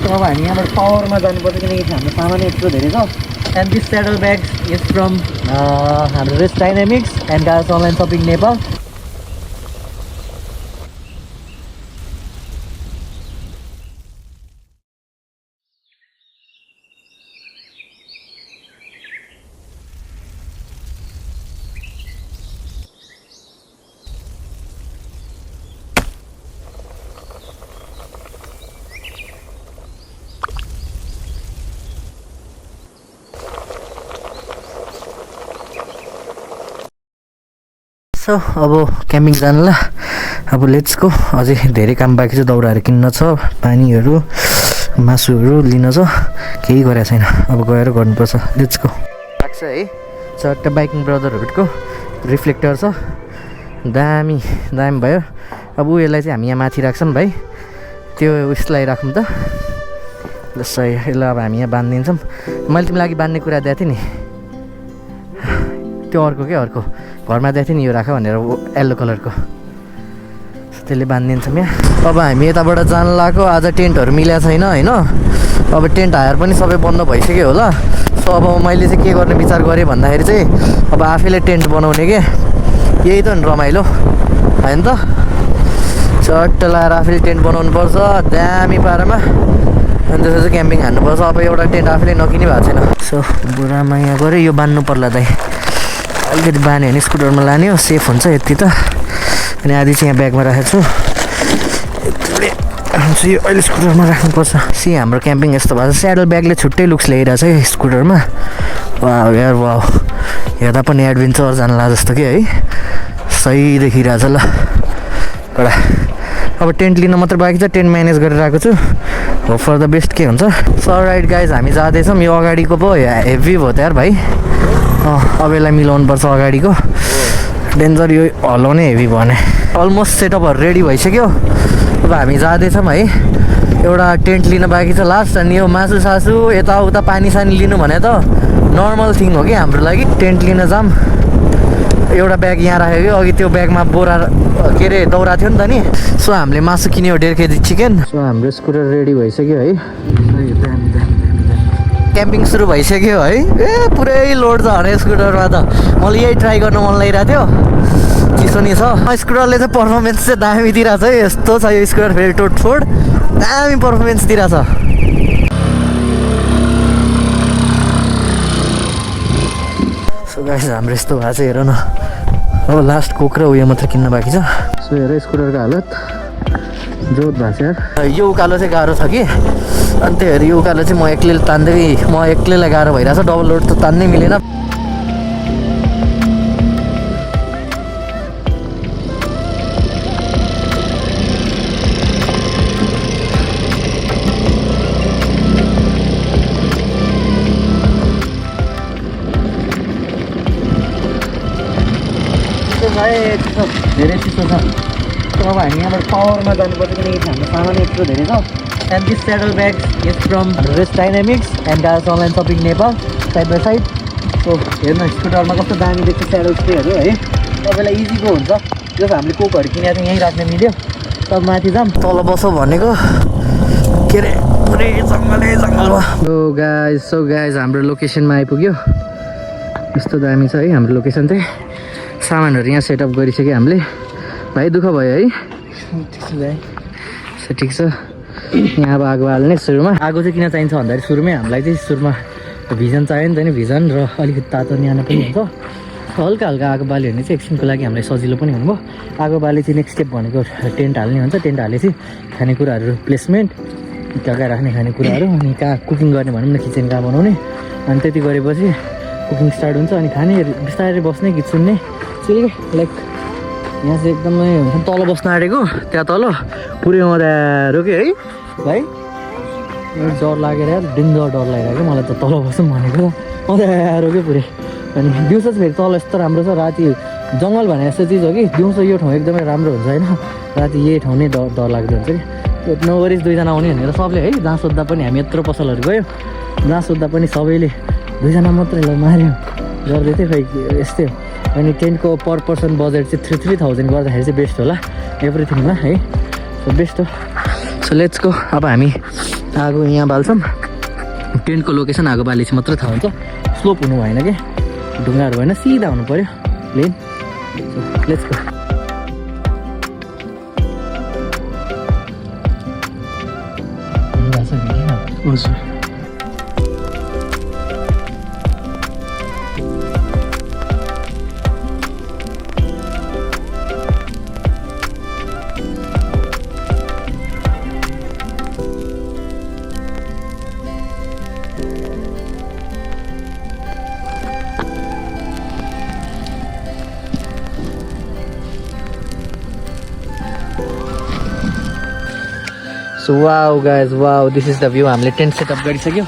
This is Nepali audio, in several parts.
अब हामी यहाँबाट पावरमा जानुपर्छ किनकि हाम्रो सामान यत्रो धेरै छ and this saddle bags is from हाम्रो rest dynamics and gears online shopping Nepal so अब क्याम्पिङ जानु ल अब लेट्स गो अझै धेरै काम बाँकी छ दाउराहरू किन्न छ पानीहरू मासुहरू लिन छ केही गरेको छैन अब गएर गर्नुपर्छ लेट्स गो लाग्छ है चट्टा बाइकिङ ब्रदरहरूको रिफ्लेक्टर छ दामी दामी भयो अब यसलाई चाहिँ हामी यहाँ माथि राख्छौँ भाइ त्यो उसलाई राखौँ त ल सही यसलाई अब हामी यहाँ बाँधिदिन्छौँ मैले तिमीलाई लागि बाँध्ने कुरा दिएको थिएँ नि त्यो अर्को के अर्को घरमा दिएको थिएँ नि यो राख भनेर येल्लो कलरको त्यसले बाँधिदिन्छौँ यहाँ अब हामी यताबाट जान लाग्यो आज टेन्टहरू मिलेको छैन होइन अब टेन्ट हायर पनि सबै बन्द भइसक्यो होला सो अब मैले चाहिँ के गर्ने विचार गरेँ भन्दाखेरि चाहिँ अब आफैले टेन्ट बनाउने के यही त रमाइलो होइन त चट्ट लगाएर आफैले टेन्ट बनाउनु पर्छ दामी पारामा अनि त्यसपछि क्याम्पिङ हान्नुपर्छ अब एउटा टेन्ट आफैले नकिनी भएको छैन सो बुढामा यहाँ गऱ्यो यो बान्नु पर्ला दाइ अलिकति बान्यो भने स्कुटरमा लाने हो सेफ हुन्छ यति त अनि आधी चाहिँ यहाँ ब्यागमा राखेको छु यतिले यो अहिले स्कुटरमा राख्नुपर्छ सी हाम्रो क्याम्पिङ यस्तो भएको छ स्याडल ब्यागले छुट्टै लुक्स ल्याइरहेको छ है स्कुटरमा वाउ यार वाउ हेर्दा पनि एडभेन्चर जानला जस्तो कि है सही देखिरहेछ ल एउटा अब टेन्ट लिन मात्र बाँकी छ टेन्ट म्यानेज गरेर आएको छु हो फर द बेस्ट के हुन्छ सो राइट गाइज हामी जाँदैछौँ यो अगाडिको पो हेभी भयो त यार भाइ अब यसलाई मिलाउनु पर्छ अगाडिको डेन्जर यो हल्लाउने हेभी भयो भने अलमोस्ट सेटअपहरू रेडी भइसक्यो अब हामी जाँदैछौँ है एउटा टेन्ट लिन बाँकी छ लास्ट अनि यो मासु सासु यताउता पानी सानी लिनु भने त नर्मल थिङ हो कि हाम्रो लागि टेन्ट लिन जाऊँ एउटा ब्याग यहाँ राखेको अघि त्यो ब्यागमा बोरा के अरे दाउरा थियो नि त नि सो हामीले मासु किन्यो 1.5 केजी चिकन सो हाम्रो स्कुटर रेडी भइसक्यो है क्याम्पिङ सुरु भइसक्यो है ए पुरै लोड छ हरे स्कुटरमा त मलाई यही ट्राई गर्नु मन लागिरहेको थियो चिसो नि छ स्कुटरले चाहिँ पर्फर्मेन्स चाहिँ दामी दिइरहेको छ है यस्तो छ यो स्कुटर फेरि टोटफोड दामी पर्फर्मेन्स दिइरहेको छ सो गाइस हाम्रो यस्तो भएको छ हेर न अब लास्ट कोक र उयो मात्र किन्न बाँकी छ सो हेर स्कुटरको हालत जोत भएको छ यार यो उकालो चाहिँ गाह्रो छ कि अनि त्यही यो उकालो चाहिँ म एक्लै तान्दै म एक्लैलाई गाह्रो भइरहेछ डबल लोड त तान्नै मिलेन धेरै चिसो छ अब हामी यहाँबाट पावरमा जानुपर्छ किनकि हाम्रो सामान यत्रो धेरै छ and this saddle bags is from rest dynamics and gears online shopping Nepal side by side so हेर्नु स्कुटरमा कस्तो दामी देख्छ स्याडल स्प्रेहरू है तपाईँलाई इजीको हुन्छ जस हामीले कोकहरू किनेर चाहिँ यहीँ राख्न मिल्यो तब माथि जाऊँ तल बसौँ भनेको के अरे पुरै जङ्गलै जङ्गलमा सो गाइज हाम्रो लोकेसनमा आइपुग्यो यस्तो दामी छ है हाम्रो लोकेसन चाहिँ सामानहरू यहाँ सेटअप गरिसक्यो हामीले भाइ दुःख भयो है ठिक छ यहाँ अब आगो हाल्ने सुरुमा आगो चाहिँ किन चाहिन्छ भन्दाखेरि सुरुमै हामीलाई चाहिँ सुरुमा भिजन चाहियो नि त नि भिजन र अलिकति तातो न्यानो पनि हुन्छ हल्का हल्का आगो बाल्यो भने चाहिँ एकछिनको लागि हामीलाई सजिलो पनि हुनुभयो आगो बाले चाहिँ नेक्स्ट स्टेप भनेको टेन्ट हाल्ने हुन्छ टेन्ट हालेपछि खानेकुराहरू प्लेसमेन्ट कहाँ कहाँ राख्ने खानेकुराहरू अनि कहाँ कुकिङ गर्ने भनौँ न किचन कहाँ बनाउने अनि त्यति गरेपछि कुकिङ स्टार्ट हुन्छ अनि खाने बिस्तारै बस्ने गीत सुन्ने चिल्के लाइक यहाँ चाहिँ एकदमै हुन्छ तल बस्न आँटेको त्यहाँ तल पुरै मजारो के है भाइ डर लागेर डेन्जर डर लागिरहेको मलाई त तल बस्नु भनेको मजारो के पुरै अनि दिउँसो चाहिँ फेरि तल यस्तो राम्रो छ राति जङ्गल भने यस्तो चिज हो कि दिउँसो यो ठाउँ एकदमै राम्रो हुन्छ होइन राति यही ठाउँ नै डर लाग्दो हुन्छ कि नगरिस दुईजना आउने भनेर सबले है जहाँ सोद्धा पनि हामी यत्रो पसलहरू गयो जहाँ सोद्धा पनि सबैले दुईजना मात्रै ल मार्यो गर्दै थियो खै यस्तै हो अनि टेन्टको पर पर्सन बजेट चाहिँ 3,000 गर्दाखेरि चाहिँ बेस्ट होला एभ्रिथिङमा है सो बेस्ट हो सो लेट्स गो अब हामी आगो यहाँ बाल्छौँ टेन्टको लोकेसन आगो बालेपछि मात्र थाहा हुन्छ स्लोप हुनु भएन कि ढुङ्गाहरू भएन सिधा हुनु पऱ्यो प्लेन लेट्स गो हजुर So wow guys, wow, this is the view. हामीले टेन्ट सेटअप गरिसक्यो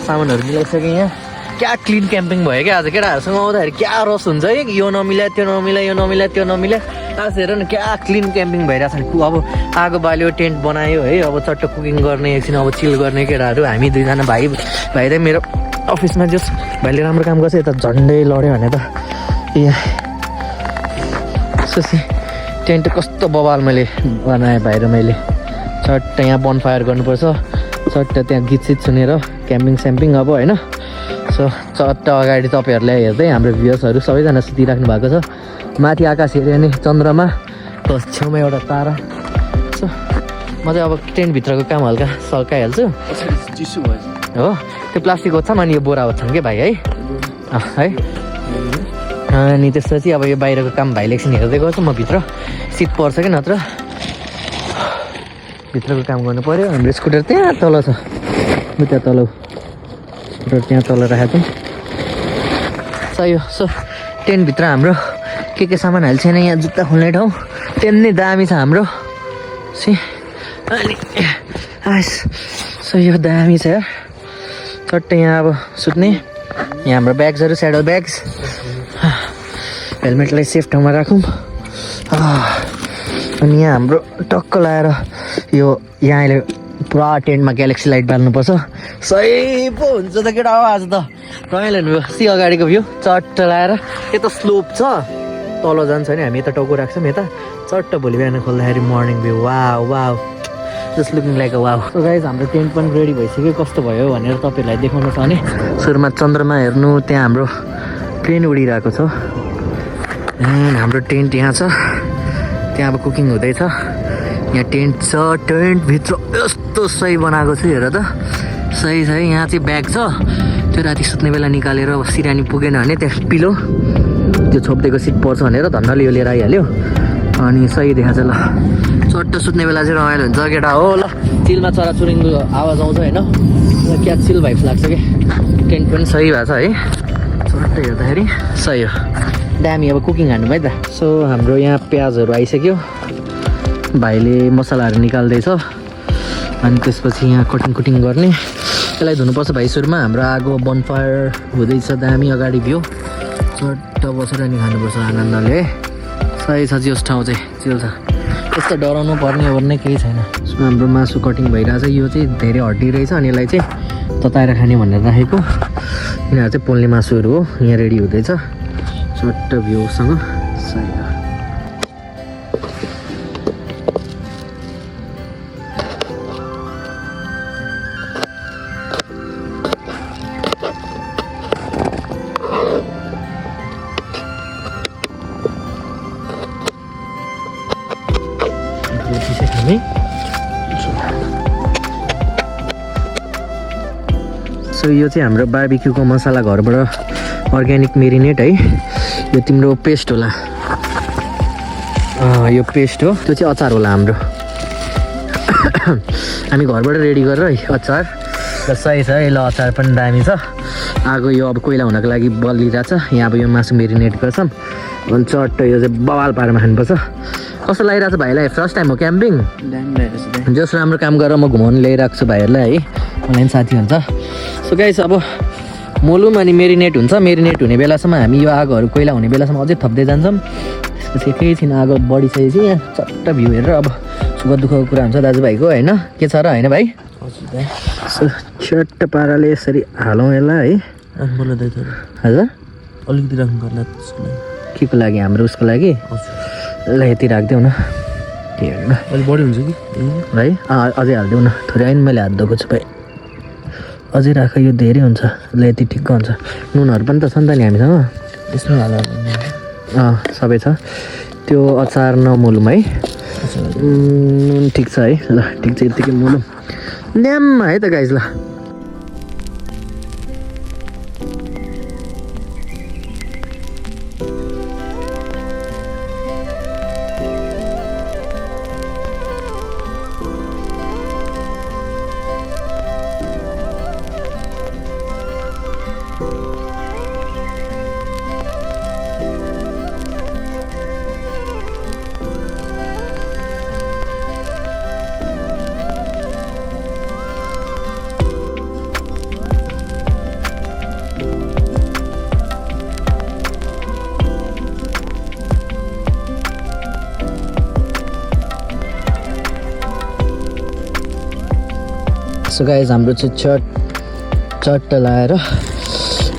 सामानहरू मिलाइसक्यो यहाँ क्या क्लिन क्याम्पिङ भयो क्या आज केटाहरूसँग आउँदाखेरि क्या रस हुन्छ है यो नमिला त्यो नमिला यो नमिला त्यो नमिला आज हेर न क्या क्लिन क्याम्पिङ भइरहेछ नि अब आगो बाल्यो टेन्ट बनायो है अब चट्ट कुकिङ गर्ने एकछिन अब चिल गर्ने केटाहरू हामी दुईजना भाइ त मेरो अफिसमा जस भाइले राम्रो काम गर्छ यता झन्डै लड्यो भने त सोची टेन्ट कस्तो बवाल मैले बनाएँ भाइ र मैले चट्ट यहाँ बनफायर गर्नुपर्छ चट्ट त्यहाँ गीत सित सुनेर क्याम्पिङ स्याम्पिङ अब होइन सो चट्ट अगाडि तपाईँहरूलाई हेर्दै हाम्रो भ्युयर्सहरू सबैजना सुतिराख्नु भएको छ माथि आकाश हेऱ्यो भने चन्द्रमा प्लस छेउमा एउटा तारा सो म चाहिँ अब टेन्टभित्रको काम हल्का सल्काइहाल्छु हो त्यो प्लास्टिक ओछ्छन् अनि यो बोरा ओछ्छन् कि भाइ है है अनि त्यसपछि अब यो बाहिरको काम भाइले एकछिन हेर्दै गर्छु म भित्र शीत पर्छ कि नत्र भित्रको काम गर्नु पऱ्यो हाम्रो स्कुटर त्यहाँ तल छ त्यहाँ तल स्कुटर त्यहाँ तल राखेको सो टेन्टभित्र हाम्रो के सामान हाल्छ छैन यहाँ जुत्ता खोल्ने ठाउँ टेन्ट नै दामी छ हाम्रो अनि सो यो दामी छ यार चट्ट यहाँ अब सुत्ने यहाँ हाम्रो ब्याग्सहरू स्याडल ब्याग्स हेलमेटलाई सेफ ठाउँमा राखौँ अनि यहाँ हाम्रो टक्क लाएर यो यहाँ अहिले पुरा टेन्टमा ग्यालेक्सी लाइट बाल्नुपर्छ सही पो हुन्छ त केटा हो आज त रमाइलो हुनुभयो सी अगाडिको भ्यू चट्ट लाएर यता स्लोप छ तल जान्छ नि हामी यता टाउको राख्छौँ यता चट्ट भोलि बिहान खोल्दाखेरि morning view wow wow just looking like a wow so guys हाम्रो टेन्ट पनि रेडी भइसक्यो कस्तो भयो भनेर तपाईँहरूलाई देखाउनु छ भने सुरुमा चन्द्रमा हेर्नु त्यहाँ हाम्रो प्लेन उडिरहेको छ हाम्रो टेन्ट यहाँ छ त्यहाँ अब कुकिङ हुँदैछ यहाँ टेन्ट छ टेन्टभित्र यस्तो सही बनाएको छु हेर त सही छ है यहाँ चाहिँ ब्याग छ त्यो राति सुत्ने बेला निकालेर अब सिरानी पुगेन भने त्यहाँ पिलो त्यो छोपिदिएको सिट पर्छ भनेर धन्नले यो लिएर आइहाल्यो अनि सही देखाएको छ ल चट्ट सुत्ने बेला चाहिँ रमाइलो हुन्छ केटा हो ल चिलमा चराचुरुङ्गीको आवाज आउँछ होइन क्या चिल भाइब्स लाग्छ कि टेन्ट पनि सही भएको छ है चट्ट हेर्दाखेरि सही हो दामी अब कुकिङ हान्नु है त सो हाम्रो यहाँ प्याजहरू आइसक्यो भाइले मसलाहरू निकाल्दैछ अनि त्यसपछि यहाँ कटिङ गर्ने यसलाई धुनुपर्छ भाइ सुरुमा हाम्रो आगो बनफायर हुँदैछ दामी अगाडि भ्यू चट्ट बसेर नि खानुपर्छ आनन्दले सही छ जोस ठाउँ चाहिँ चिल छ त्यस्तो डराउनु पर्ने ओर्ने केही छैन हाम्रो मासु कटिङ भइरहेछ यो चाहिँ धेरै हड्डी रहेछ अनि यसलाई चाहिँ तताएर खाने भनेर राखेको यिनीहरू चाहिँ पोल्ने मासुहरू हो यहाँ रेडी हुँदैछ चट्ट भ्यूसँग सही हो सो यो चाहिँ हाम्रो बार्बिक्यूको मसला घरबाट अर्ग्यानिक मेरिनेट है यो तिम्रो पेस्ट होला यो पेस्ट हो त्यो चाहिँ अचार होला हाम्रो हामी घरबाट रेडी गरेर है अचार र सही छ है ल अचार पनि दामी छ आगो यो अब कोइला हुनको लागि बलिरहेछ यहाँ अब यो मासु मेरिनेट गर्छौँ अनि चट्ट यो चाहिँ बवाल पारेमा खानुपर्छ कस्तो लागिरहेको छ भाइलाई फर्स्ट टाइम हो क्याम्पिङ जस राम्रो काम गरेर म घुमाउनु ल्याइरहेको छु भाइहरूलाई है मलाई पनि साथी हुन्छ सो गाइस अब मोलुम अनि मेरिनेट हुन्छ मेरिनेट हुने बेलासम्म हामी यो आगोहरू कोइला हुने बेलासम्म अझै थप्दै जान्छौँ त्यसपछि एकैछिन आगो बढिसकेपछि यहाँ चट्ट भ्यू हेरेर अब सुख दुःखको कुरा हुन्छ दाजुभाइको होइन के छ र होइन भाइ सो चट्ट पाराले यसरी हालौँ यसलाई है हजुर अलिकति राख्नु पर्ला के को लागि हाम्रो उसको लागि ल यति राखिदेऊ न हेर्नु अलि बढी हुन्छ कि है अझै हालिदेऊ न थोरै आइन मैले हात धोएको छु भाइ अझै राख यो धेरै हुन्छ ल यति ठिक्क हुन्छ नुनहरू पनि त छ नि त नि हामीसँग यसमा हालेर सबै छ त्यो अचार नमोलौँ है नुन ठिक छ है ल ठिक छ यत्तिकै मोलौँ ल्याम्म है त गाइज ल सो गाइज हाम्रो चाहिँ चट्ट लाएर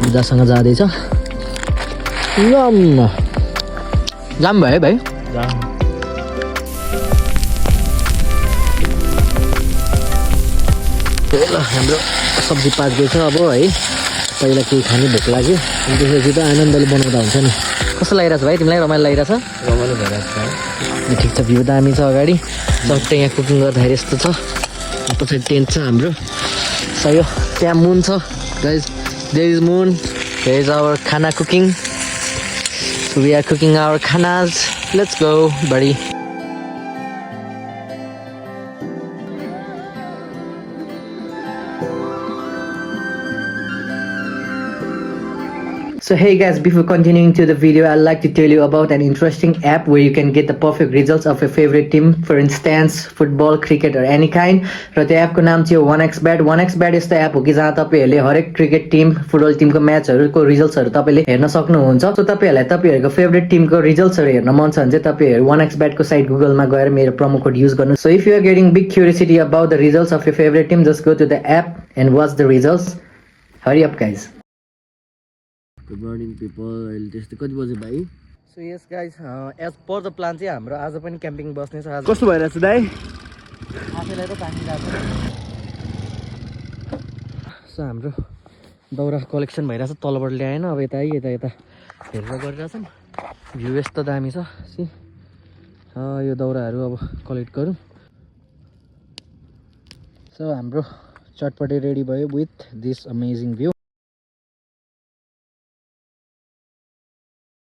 बुदासँग जाँदैछ लम्म जाम भयो है भाइ ल हाम्रो सब्जी पाक्दैछ अब है पहिला केही खाने भोक लाग्यो अनि त्यसपछि त आनन्दले बनाउँदा हुन्छ नि कस्तो लागिरहेछ भाइ तिमीलाई रमाइलो लागिरहेछ रमाइलो भइरहेको छ ठिक छ भ्यू दामी छ अगाडि चट्टै यहाँ कुकिङ गर्दाखेरि यस्तो छ पछाडि टेन्ट छ हाम्रो सयो त्यहाँ मुन छ guys there is moon there is our khana cooking we are cooking our खानाज let's go buddy So hey guys, before continuing to the video, I'd like to tell you about an interesting app where you can get the perfect results of your favorite team. For instance, football, cricket or any kind. र त्यो एपको नाम चाहिँ 1xbet. 1xbet यस्तो एप हो कि जहाँ तपाईहरुले हरेक क्रिकेट टिम, फुटबल टिमको म्याचहरुको रिजल्ट्सहरु तपाईले हेर्न सक्नुहुन्छ. सो तपाईहरुलाई तपाईहरुको फेभरेट टिमको रिजल्ट्सहरु हेर्न मन छ भने चाहिँ तपाईहरु 1xbet को साइट गुगलमा गएर मेरो प्रोमो कोड युज गर्नु. So if you are getting big curiosity about the results of your favorite team, just go to the app and watch the results. Hurry up guys. Good morning people अहिले त्यस्तो कति बजे भाइ so yes guys as per the plan चाहिँ हाम्रो आज पनि क्याम्पिङ बस्ने छ आज कस्तो भइरहेछ दाइ आफैलाई त पानी लाग्छ सो हाम्रो दाउरा कलेक्सन भइरहेछ तलबाट ल्याएन अब यता यता हेरेर गरिरहेछन् भ्यू यस्तो दामी छ सी यो दाउराहरू अब कलेक्ट गरौँ सो हाम्रो चटपटे रेडी भयो विथ दिस अमेजिङ भ्यू